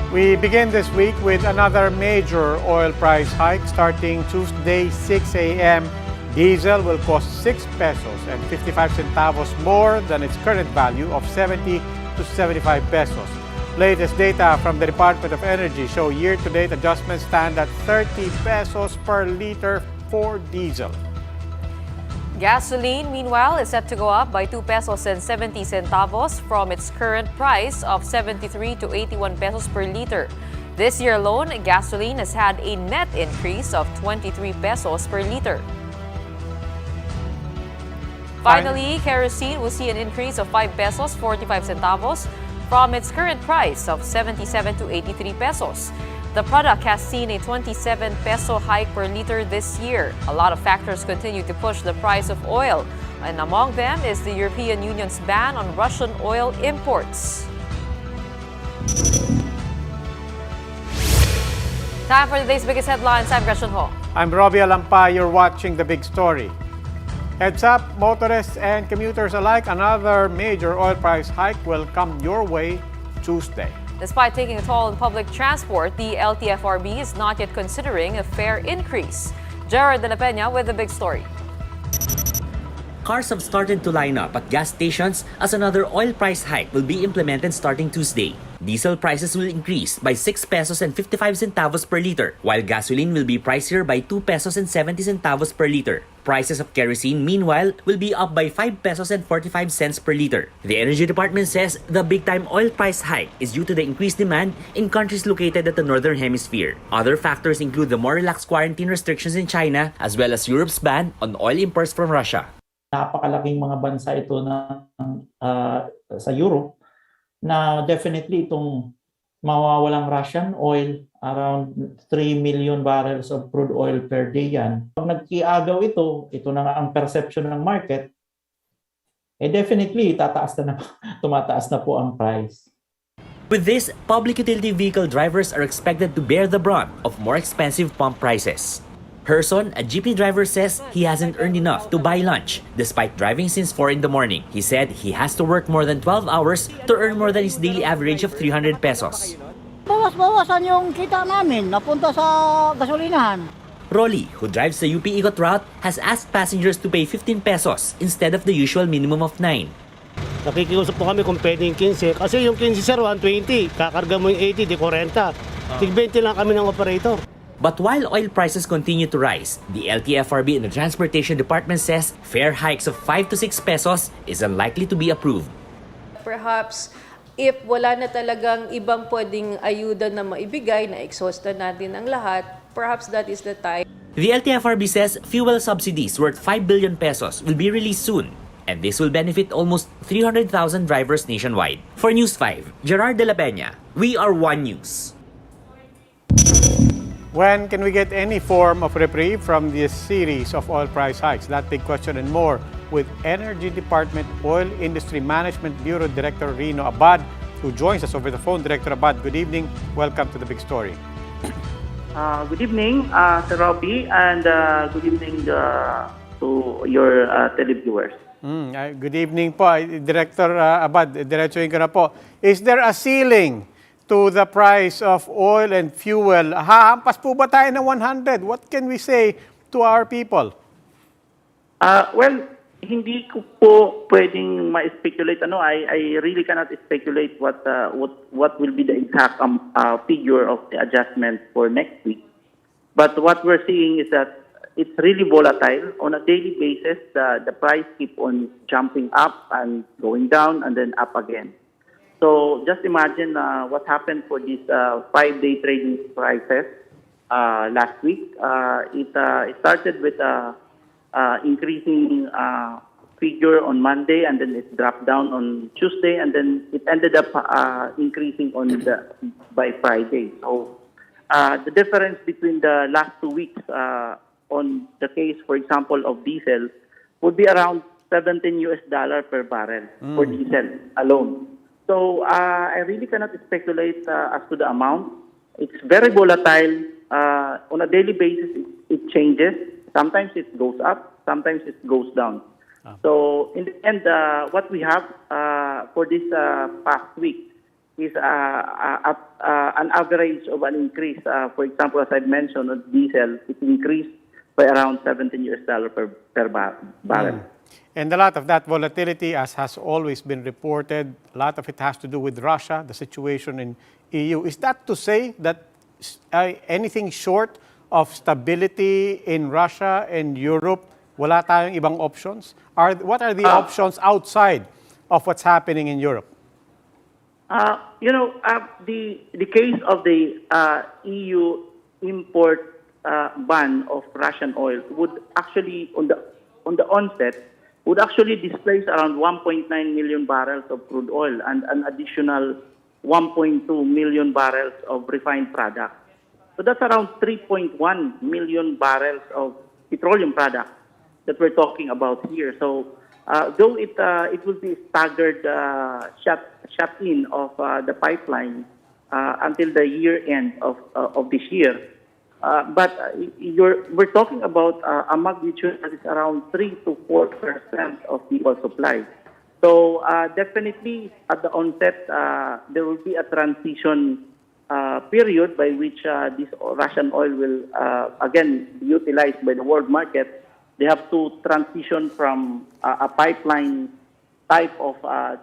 We begin this week with another major oil price hike starting Tuesday 6 a.m. Diesel will cost 6 pesos and 55 centavos more than its current value of 70 to 75 pesos. Latest data from the Department of Energy show year-to-date adjustments stand at 30 pesos per liter for diesel. Gasoline, meanwhile, is set to go up by 2 pesos and 70 centavos from its current price of 73 to 81 pesos per liter. This year alone, gasoline has had a net increase of 23 pesos per liter. Finally, kerosene will see an increase of 5 pesos 45 centavos from its current price of 77 to 83 pesos. The product has seen a 27 peso hike per liter this year. A lot of factors continue to push the price of oil, and among them is the European Union's ban on Russian oil imports. Time for today's biggest headlines. I'm Gretchen Ho. I'm Robbie Alampa. You're watching The Big Story. Heads up, motorists and commuters alike, another major oil price hike will come your way Tuesday. Despite taking a toll on public transport, the LTFRB is not yet considering a fare increase. Gerard De La Peña with the big story. Cars have started to line up at gas stations as another oil price hike will be implemented starting Tuesday. Diesel prices will increase by 6 pesos and 55 centavos per liter, while gasoline will be pricier by 2 pesos and 70 centavos per liter. Prices of kerosene, meanwhile, will be up by 5 pesos and 45 cents per liter. The Energy Department says the big-time oil price hike is due to the increased demand in countries located at the Northern Hemisphere. Other factors include the more relaxed quarantine restrictions in China, as well as Europe's ban on oil imports from Russia. Napakalaking mga bansa ito sa Europe na definitely itong mawawalang Russian oil, around 3 million barrels of crude oil per day yan. Pag nagkiagaw ito na nga ang perception ng market, definitely tumataas na po ang price. With this, public utility vehicle drivers are expected to bear the brunt of more expensive pump prices. Herson, a jeepney driver, says he hasn't earned enough to buy lunch despite driving since 4 in the morning. He said he has to work more than 12 hours to earn more than his daily average of 300 pesos. Bawas-bawasan yung kita namin napunta sa gasolinahan. Rolly, who drives the UP Ikot route, has asked passengers to pay 15 pesos instead of the usual minimum of 9. Nakikiusap po kami kung pwedeng 15. Kasi yung 15 sir, 120. Kakarga mo yung 80, di 40. Tig-20 lang kami ng operator. But while oil prices continue to rise, the LTFRB and the Transportation Department says fare hikes of 5 to 6 pesos is unlikely to be approved. Perhaps if wala na talagang ibang pwedeng ayuda na maibigay, na exhaustan natin ang lahat, perhaps that is the time. The LTFRB says fuel subsidies worth 5 billion pesos will be released soon, and this will benefit almost 300,000 drivers nationwide. For News 5, Gerard De La Peña, we are One News. When can we get any form of reprieve from this series of oil price hikes? That big question and more with Energy Department Oil Industry Management Bureau Director Rino Abad, who joins us over the phone. Director Abad, good evening. Welcome to The Big Story. Good evening, Sir Robbie, and good evening to your televiewers. Good evening po, Director Abad. Diretsuhin ko na po. Is there a ceiling to the price of oil and fuel? Hahampas po ba tayo ng 100? What can we say to our people? Well, hindi ko po pwedeng ma-speculate. I really cannot speculate what will be the exact figure of the adjustment for next week. But what we're seeing is that it's really volatile. On a daily basis, the price keep on jumping up and going down and then up again. So just imagine what happened for these 5-day trading prices last week. It started with increasing figure on Monday, and then it dropped down on Tuesday, and then it ended up increasing by Friday. So the difference between the last 2 weeks on the case, for example, of diesel would be around $17 per barrel for diesel alone. So I really cannot speculate as to the amount. It's very volatile. On a daily basis, it changes. Sometimes it goes up, sometimes it goes down. So in the end, what we have for this past week is at an average of an increase. For example, as I mentioned, on diesel, it increased by around $17 per barrel. And a lot of that volatility, as has always been reported, a lot of it has to do with Russia, the situation in EU. Is that to say that anything short of stability in Russia and Europe, wala tayong ibang options? What are the options outside of what's happening in Europe? The case of the EU import ban of Russian oil would actually, on the onset, would actually displace around 1.9 million barrels of crude oil and an additional 1.2 million barrels of refined product. So that's around 3.1 million barrels of petroleum product that we're talking about here. So though it will be staggered shut in of the pipeline until the year end of this year, but we're talking about a magnitude that is around 3 to 4% of the oil supply. So definitely at the onset, there will be a transition period by which this Russian oil will again be utilized by the world market. They have to transition from a pipeline type of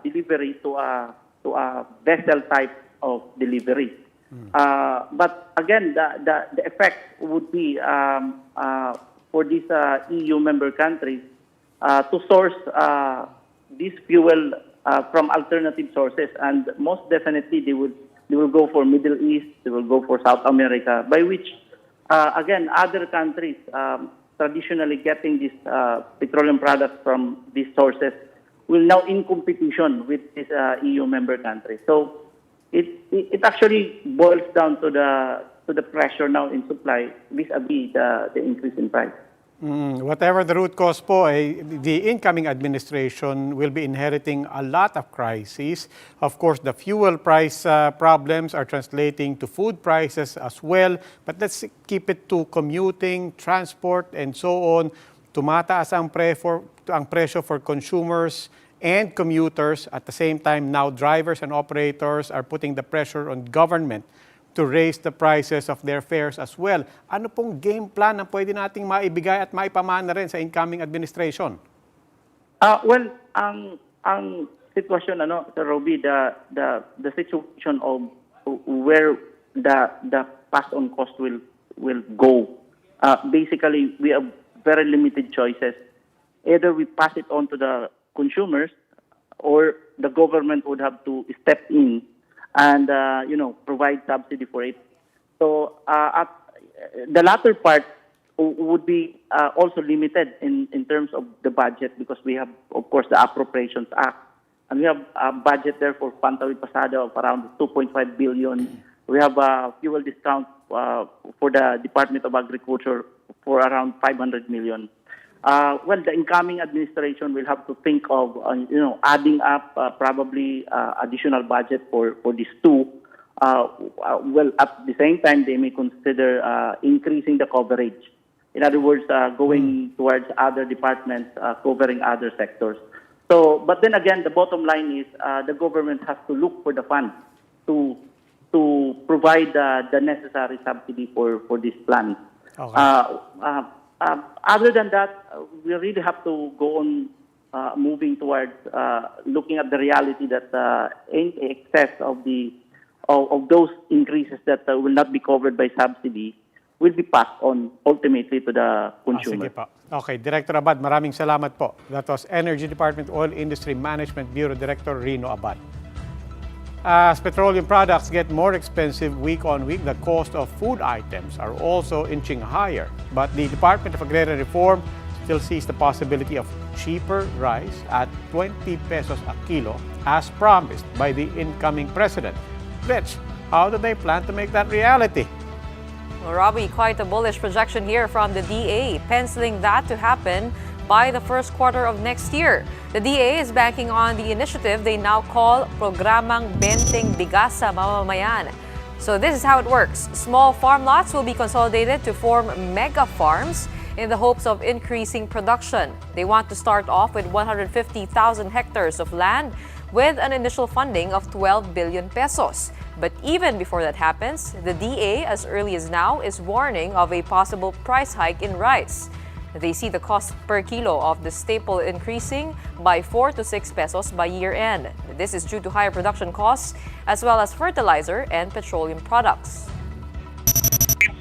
delivery to a vessel type of delivery. But again, the effect would be for these EU member countries to source this fuel from alternative sources, and most definitely they will go for Middle East, they will go for South America, by which again other countries traditionally getting these petroleum products from these sources will now in competition with these EU member countries. So it actually boils down to the pressure now in supply vis-a-vis the increase in price. Whatever the root cause po, the incoming administration will be inheriting a lot of crises. Of course, the fuel price problems are translating to food prices as well. But let's keep it to commuting, transport, and so on. Tumataas ang presyo for consumers and commuters. At the same time, now drivers and operators are putting the pressure on government to raise the prices of their fares as well. Ano pong game plan na pwede nating maibigay at maipamana rin sa incoming administration? Well, ang sitwasyon, Sir Roby, the situation of where the pass-on cost will go. Basically, we have very limited choices. Either we pass it on to the consumers, or the government would have to step in and provide subsidy for it. So at the latter part would be also limited in terms of the budget, because we have, of course, the Appropriations Act, and we have a budget there for Pantawid Pasada of around 2.5 billion. We have a fuel discount for the Department of Agriculture for around 500 million. Well, the incoming administration will have to think of, adding up probably additional budget for these two. Well, at the same time, they may consider increasing the coverage. In other words, going towards other departments, covering other sectors. So, but then again, the bottom line is the government has to look for the funds to provide the necessary subsidy for this plan. Okay. Other than that, we really have to go on moving towards looking at the reality that any excess of those increases that will not be covered by subsidy will be passed on ultimately to the consumer. Sige po. Okay, Director Abad, maraming salamat po. That was Energy Department Oil Industry Management Bureau Director Rino Abad. As petroleum products get more expensive week on week, the cost of food items are also inching higher. But the Department of Agrarian Reform still sees the possibility of cheaper rice at 20 pesos a kilo, as promised by the incoming president. Rich, how do they plan to make that reality? Well, Robbie, quite a bullish projection here from the DA, penciling that to happen by the first quarter of next year. The DA is banking on the initiative they now call Programang Benteng Bigas sa Mamamayan. So this is how it works. Small farm lots will be consolidated to form mega farms in the hopes of increasing production. They want to start off with 150,000 hectares of land with an initial funding of 12 billion pesos. But even before that happens, the DA, as early as now, is warning of a possible price hike in rice. They see the cost per kilo of the staple increasing by 4 to 6 pesos by year end. This is due to higher production costs as well as fertilizer and petroleum products.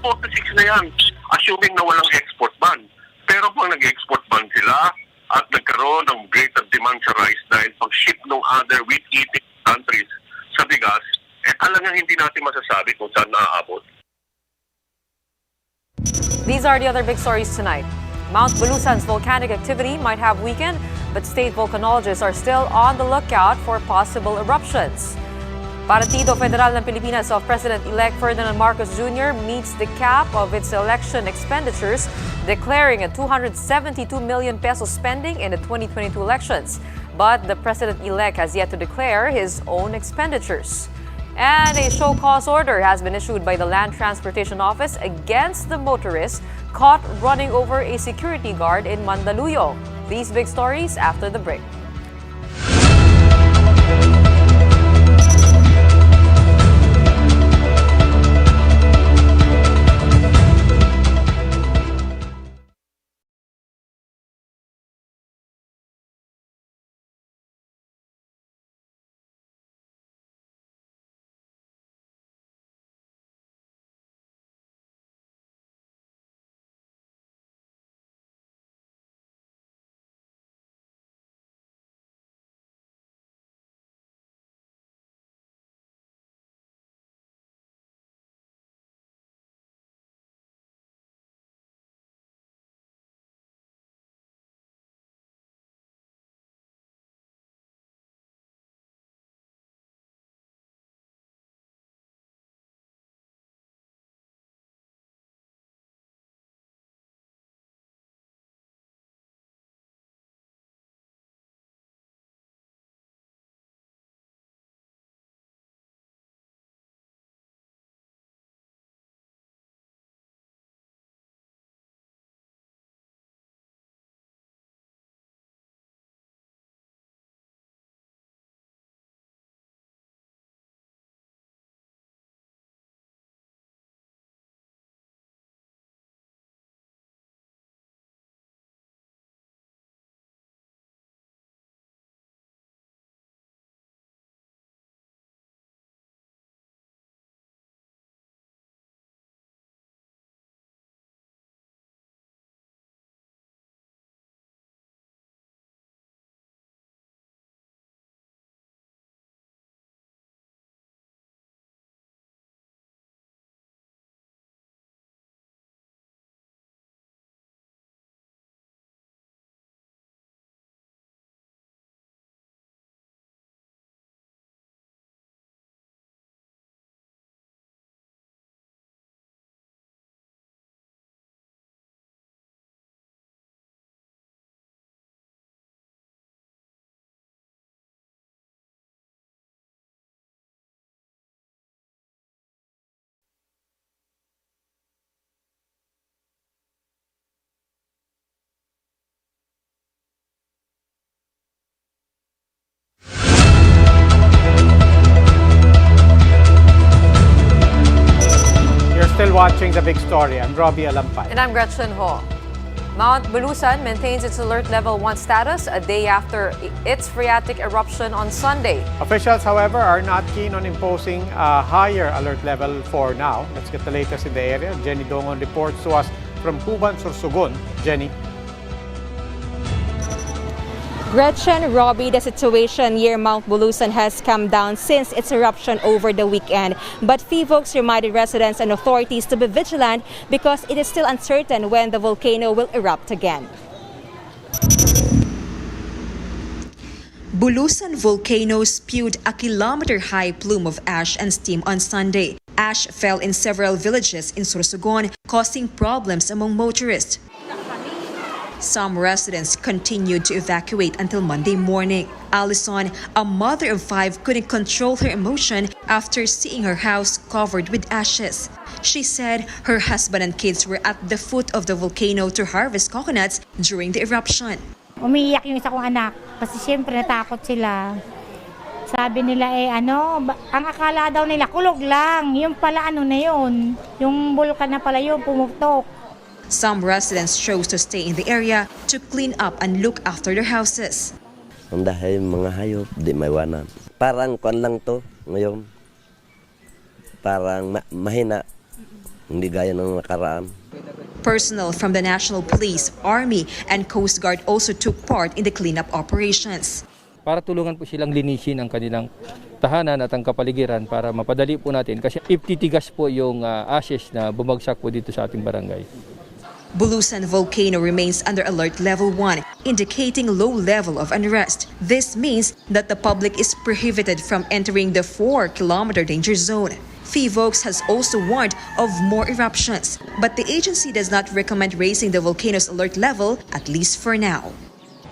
4 to 6 na yan, assuming na walang export ban. Pero kung nag-export ban sila at nagkaroon ng greater demand sa rice dahil pag-ship ng other wheat-eating countries sa bigas, talagang hindi natin masasabi kung saan naaabot. These are the other big stories tonight. Mount Bulusan's volcanic activity might have weakened, but state volcanologists are still on the lookout for possible eruptions. Partido Federal ng Pilipinas of President-elect Ferdinand Marcos Jr. meets the cap of its election expenditures, declaring a 272 million peso spending in the 2022 elections. But the President-elect has yet to declare his own expenditures. And a show cause order has been issued by the Land Transportation Office against the motorist caught running over a security guard in Mandaluyong. These big stories after the break. Still watching the big story. I'm Robbie Alampay. And I'm Gretchen Ho. Mount Bulusan maintains its alert level 1 status a day after its phreatic eruption on Sunday. Officials, however, are not keen on imposing a higher alert level for now. Let's get the latest in the area. Jenny Dongon reports to us from Cuban, Sorsogon. Jenny. Gretchen, Robbie, the situation near Mount Bulusan has come down since its eruption over the weekend. But FIVOLCS reminded residents and authorities to be vigilant because it is still uncertain when the volcano will erupt again. Bulusan volcano spewed a kilometer-high plume of ash and steam on Sunday. Ash fell in several villages in Sorsogon, causing problems among motorists. Some residents continued to evacuate until Monday morning. Allison, a mother of 5, couldn't control her emotion after seeing her house covered with ashes. She said her husband and kids were at the foot of the volcano to harvest coconuts during the eruption. Umiiyak yung isa kong anak kasi siyempre natakot sila. Sabi nila ang akala daw nila kulog lang. Yung pala ano na yun. Yung bulkan na pala yun, pumutok. Some residents chose to stay in the area to clean up and look after their houses. Ang dahil mga hayop, di maiwanan. Parang kwan lang to ngayon. Parang mahina. Hindi gaya ng nakaraan. Personnel from the National Police, Army, and Coast Guard also took part in the cleanup operations. Para tulungan po silang linisin ang kanilang tahanan at ang kapaligiran para mapadali po natin kasi titigas po yung ashes na bumagsak po dito sa ating barangay. Bulusan volcano remains under alert level 1, indicating low level of unrest. This means that the public is prohibited from entering the 4-kilometer danger zone. PHIVOLCS has also warned of more eruptions, but the agency does not recommend raising the volcano's alert level, at least for now.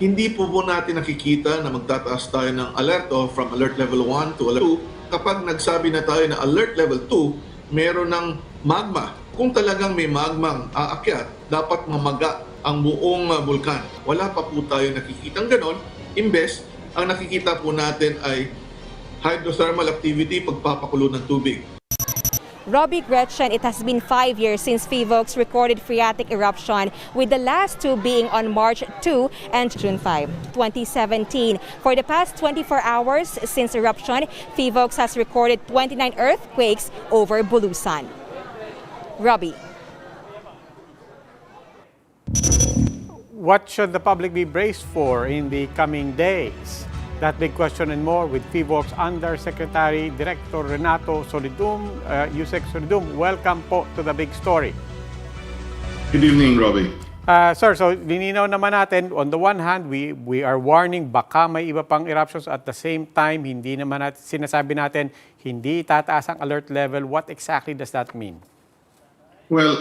Hindi po natin nakikita na magtataas tayo ng alerto from alert level 1 to alert 2. Kapag nagsabi na tayo na alert level 2, meron ng magma. Kung talagang may magmang aakyat, dapat mamaga ang buong bulkan. Wala pa po tayo nakikitang ganon. Imbes, ang nakikita po natin ay hydrothermal activity, pagpapakulo ng tubig. Robbie, Gretchen, it has been 5 years since PHIVOLCS recorded phreatic eruption, with the last two being on March 2 and June 5, 2017. For the past 24 hours since eruption, PHIVOLCS has recorded 29 earthquakes over Bulusan. Robbie. What should the public be braced for in the coming days? That big question and more with PHIVOLCS Undersecretary Director Renato Solidum. Yusek Solidum, welcome po to the big story. Good evening, Robbie. Sir, so lininaw naman natin, on the one hand, we are warning baka may iba pang eruptions. At the same time, hindi naman sinasabi natin hindi tataas ang alert level. What exactly does that mean? Well,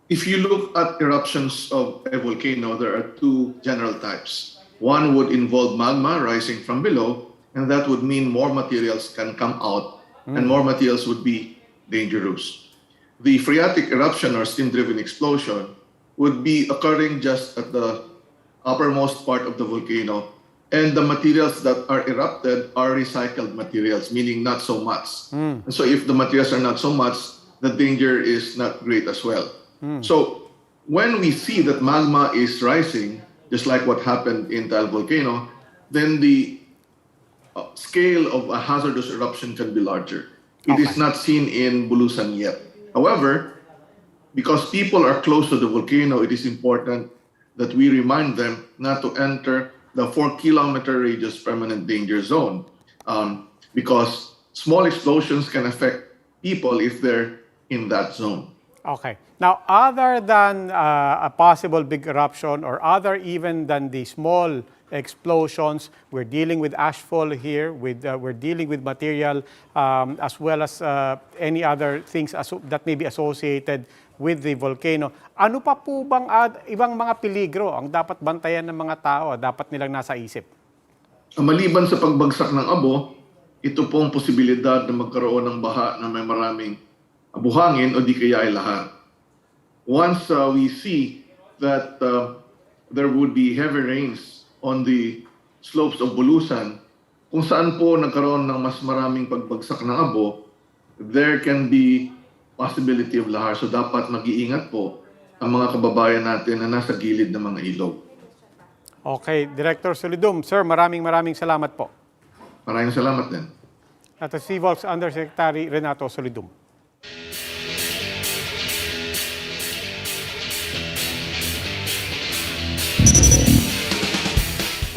if you look at eruptions of a volcano, there are two general types. One would involve magma rising from below, and that would mean more materials can come out, and more materials would be dangerous. The phreatic eruption or steam-driven explosion would be occurring just at the uppermost part of the volcano, and the materials that are erupted are recycled materials, meaning not so much. And so if the materials are not so much, the danger is not great as well. So when we see that magma is rising, just like what happened in Taal volcano, then the scale of a hazardous eruption can be larger. It is not seen in Bulusan yet. However, because people are close to the volcano, it is important that we remind them not to enter the 4-kilometer radius permanent danger zone, because small explosions can affect people if they're in that zone. Okay. Now, other than a possible big eruption or other even than the small explosions, we're dealing with ashfall here, we're dealing with material as well as any other things that may be associated with the volcano. Ano pa po bang ibang mga peligro ang dapat bantayan ng mga tao, dapat nilang nasa isip? Maliban sa pagbagsak ng abo, ito pong posibilidad na magkaroon ng baha na may maraming buhangin o di kaya ay lahat. Once we see that there would be heavy rains on the slopes of Bulusan, kung saan po nagkaroon ng mas maraming pagbagsak ng abo, there can be possibility of lahar. So dapat mag-iingat po ang mga kababayan natin na nasa gilid ng mga ilog. Okay, Director Solidum. Sir, maraming salamat po. Maraming salamat din. At si PHIVOLCS Undersecretary Renato Solidum.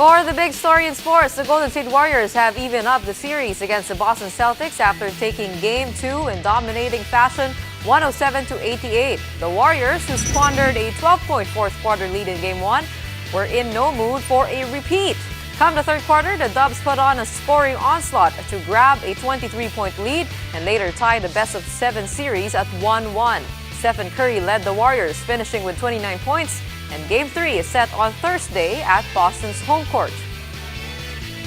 For the big story in sports, the Golden State Warriors have evened up the series against the Boston Celtics after taking Game 2 in dominating fashion 107-88. The Warriors, who squandered a 12-point fourth-quarter lead in Game 1, were in no mood for a repeat. Come the third quarter, the Dubs put on a scoring onslaught to grab a 23-point lead and later tie the best-of-7 series at 1-1. Stephen Curry led the Warriors, finishing with 29 points, and Game 3 is set on Thursday at Boston's home court.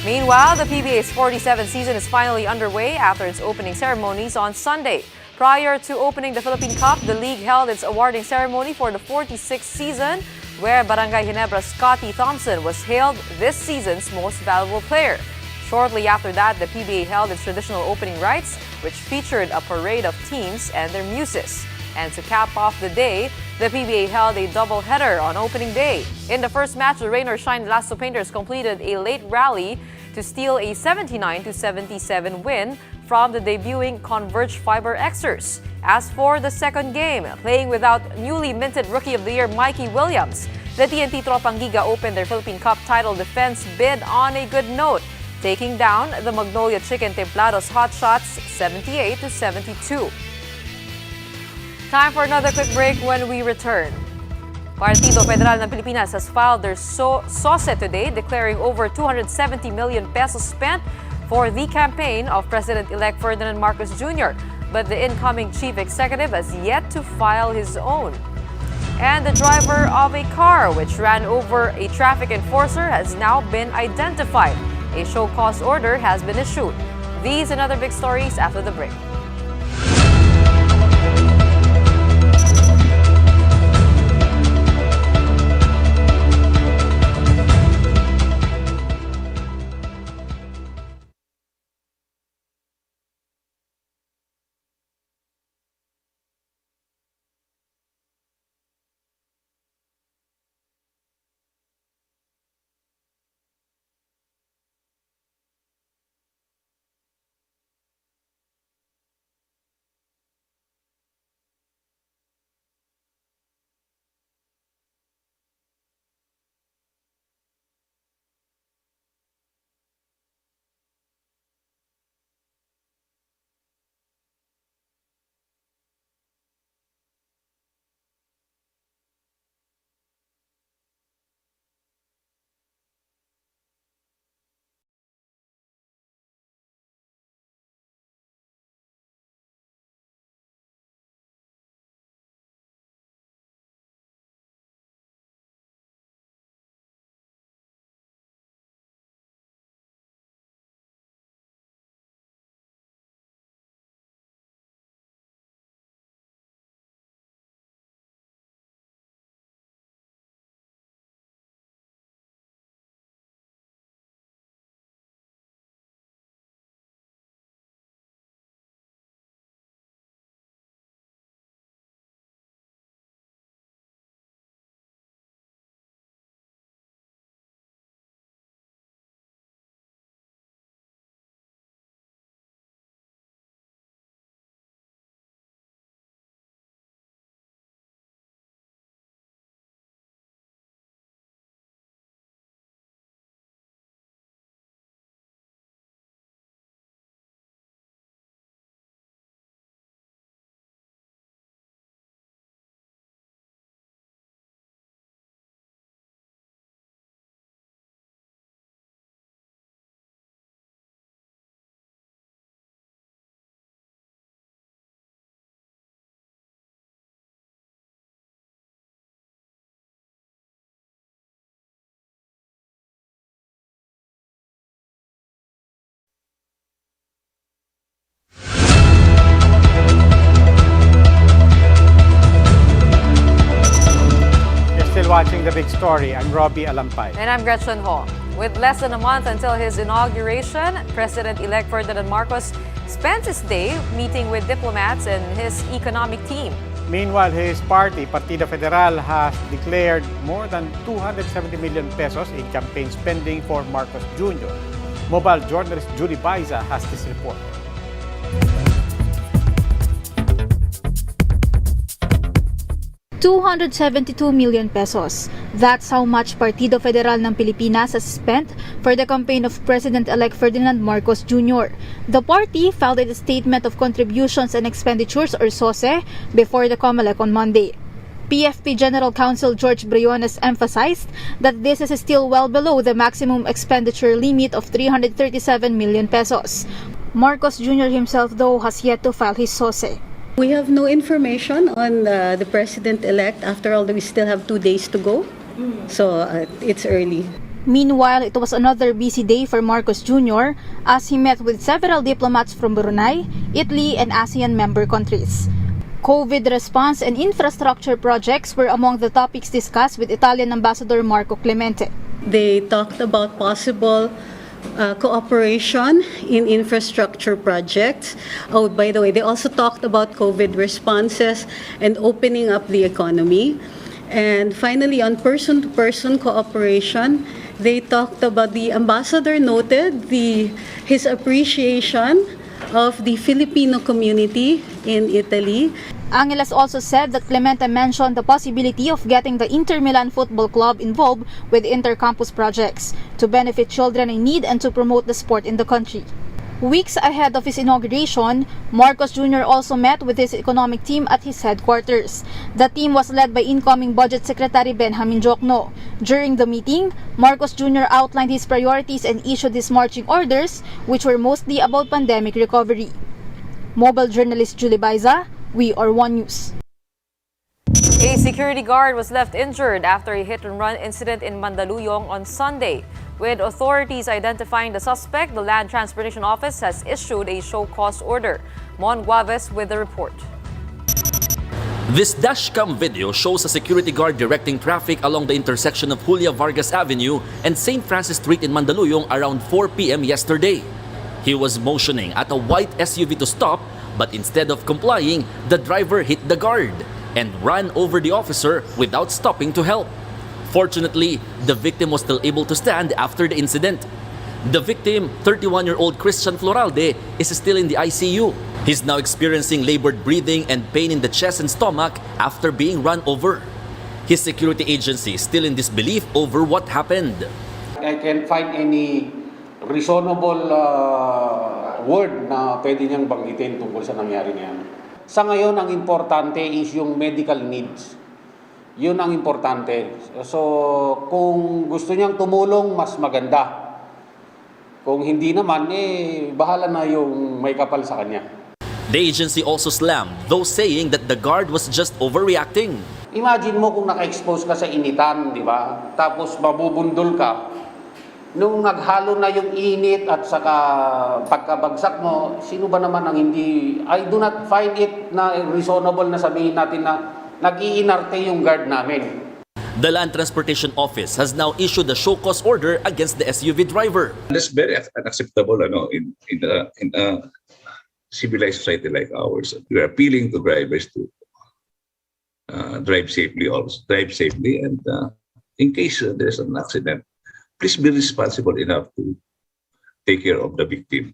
Meanwhile, the PBA's 47th season is finally underway after its opening ceremonies on Sunday. Prior to opening the Philippine Cup, the league held its awarding ceremony for the 46th season, where Barangay Ginebra's Scotty Thompson was hailed this season's most valuable player. Shortly after that, the PBA held its traditional opening rites, which featured a parade of teams and their muses. And to cap off the day, the PBA held a doubleheader on opening day. In the first match, the Rain or Shine Lasso Painters completed a late rally to steal a 79-77 win from the debuting Converge Fiber Xers. As for the second game, playing without newly minted Rookie of the Year Mikey Williams, the TNT Tropang Giga opened their Philippine Cup title defense bid on a good note, taking down the Magnolia Chicken Templados Hotshots 78-72. Time for another quick break. When we return, Partido Federal ng Pilipinas has filed their SOSE today, declaring over 270 million pesos spent for the campaign of President-elect Ferdinand Marcos Jr., but the incoming chief executive has yet to file his own. And the driver of a car which ran over a traffic enforcer has now been identified. A show cause order has been issued. These and other big stories after the break. Watching The Big Story. I'm Robbie Alampay. And I'm Gretchen Ho. With less than a month until his inauguration, President-elect Ferdinand Marcos spent his day meeting with diplomats and his economic team. Meanwhile, his party, Partido Federal, has declared more than 270 million pesos in campaign spending for Marcos Jr. Mobile journalist Julie Baiza has this report. 272 million pesos. That's how much Partido Federal ng Pilipinas has spent for the campaign of President-elect Ferdinand Marcos Jr. The party filed a statement of contributions and expenditures or SOSE before the COMELEC on Monday. PFP General Counsel George Briones emphasized that this is still well below the maximum expenditure limit of 337 million pesos. Marcos Jr. himself, though, has yet to file his SOSE. We have no information on the President-elect. After all, we still have 2 days to go. So it's early. Meanwhile, it was another busy day for Marcos Jr. as he met with several diplomats from Brunei, Italy, and ASEAN member countries. COVID response and infrastructure projects were among the topics discussed with Italian Ambassador Marco Clemente. They talked about possible cooperation in infrastructure projects. Oh, by the way, they also talked about COVID responses and opening up the economy. And finally, on person-to-person cooperation, they talked about the ambassador noted his appreciation of the Filipino community in Italy. Angeles also said that Clemente mentioned the possibility of getting the Inter Milan Football Club involved with inter-campus projects to benefit children in need and to promote the sport in the country. Weeks ahead of his inauguration, Marcos Jr. also met with his economic team at his headquarters. The team was led by incoming Budget Secretary Benjamin Jokno. During the meeting, Marcos Jr. outlined his priorities and issued his marching orders, which were mostly about pandemic recovery. Mobile journalist Julie Baiza, We Are One News. A security guard was left injured after a hit-and-run incident in Mandaluyong on Sunday. With authorities identifying the suspect, the Land Transportation Office has issued a show-cause order. Mon Guaves with the report. This dashcam video shows a security guard directing traffic along the intersection of Julia Vargas Avenue and St. Francis Street in Mandaluyong around 4 p.m. yesterday. He was motioning at a white SUV to stop, but instead of complying, the driver hit the guard and ran over the officer without stopping to help. Fortunately, the victim was still able to stand after the incident. The victim, 31-year-old Christian Floralde, is still in the ICU. He's now experiencing labored breathing and pain in the chest and stomach after being run over. His security agency is still in disbelief over what happened. I can't find any reasonable word na pwede niyang banggitin tungkol sa nangyari niyan. Sa ngayon, ang importante is yung medical needs. Yun ang importante. So, kung gusto niyang tumulong, mas maganda. Kung hindi naman, bahala na yung may kapal sa kanya. The agency also slammed those saying that the guard was just overreacting. Imagine mo kung naka-expose ka sa initan, di ba? Tapos mabubundol ka. Nung naghalo na yung init at saka pagkabagsak mo, sino ba naman ang hindi... I do not find it na reasonable na sabihin natin na nag-iinarte yung guard namin. The Land Transportation Office has now issued a show-cause order against the SUV driver. That's very unacceptable in a civilized society like ours. We are appealing to drivers to drive safely and in case there's an accident, please be responsible enough to take care of the victim.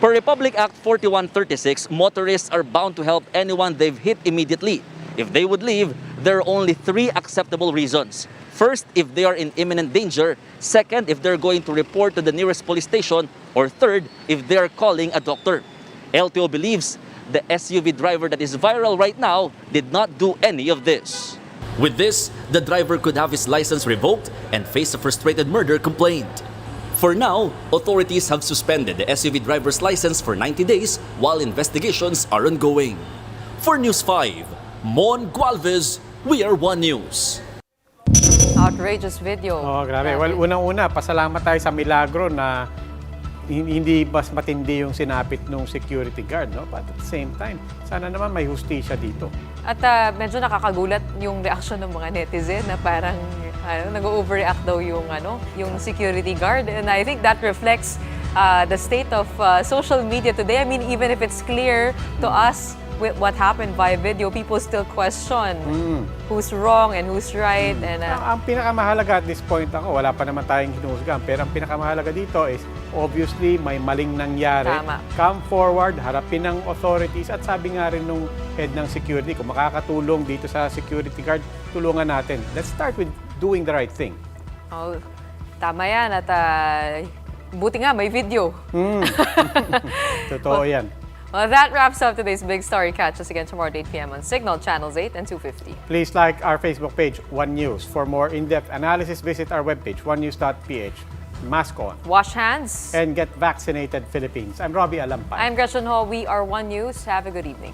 Per Republic Act 4136, motorists are bound to help anyone they've hit immediately. If they would leave, there are only 3 acceptable reasons. First, if they are in imminent danger. Second, if they're going to report to the nearest police station. Or third, if they are calling a doctor. LTO believes the SUV driver that is viral right now did not do any of this. With this, the driver could have his license revoked and face a frustrated murder complaint. For now, authorities have suspended the SUV driver's license for 90 days while investigations are ongoing. For News 5, Mon Gualvez, We Are One News. Outrageous video. Oh, grabe. Well, unang-una, pasalamat tayo sa milagro na hindi mas matindi yung sinapit ng security guard, no? But at the same time, sana naman may hustisya dito. At medyo nakakagulat yung reaction ng mga netizen na parang nag-overreact daw yung security guard. And I think that reflects the state of social media today. I mean, even if it's clear to us with what happened via video, people still question who's wrong and who's right. And ang pinakamahalaga at this point wala pa naman tayong hinuhusgahan, pero ang pinakamahalaga dito is obviously may maling nangyari. Tama. Come forward, harapin ng authorities at sabi nga rin nung head ng security, kung makakatulong dito sa security guard, tulungan natin. Let's start with doing the right thing. Oh, tama yan at buti nga may video. Totoo yan. Well, that wraps up today's big story. Catch us again tomorrow at 8 p.m. on Signal Channels 8 and 250. Please like our Facebook page, One News. For more in-depth analysis, visit our webpage, onenews.ph. Mask on. Wash hands. And get vaccinated, Philippines. I'm Robbie Alampay. I'm Gretchen Ho. We are One News. Have a good evening.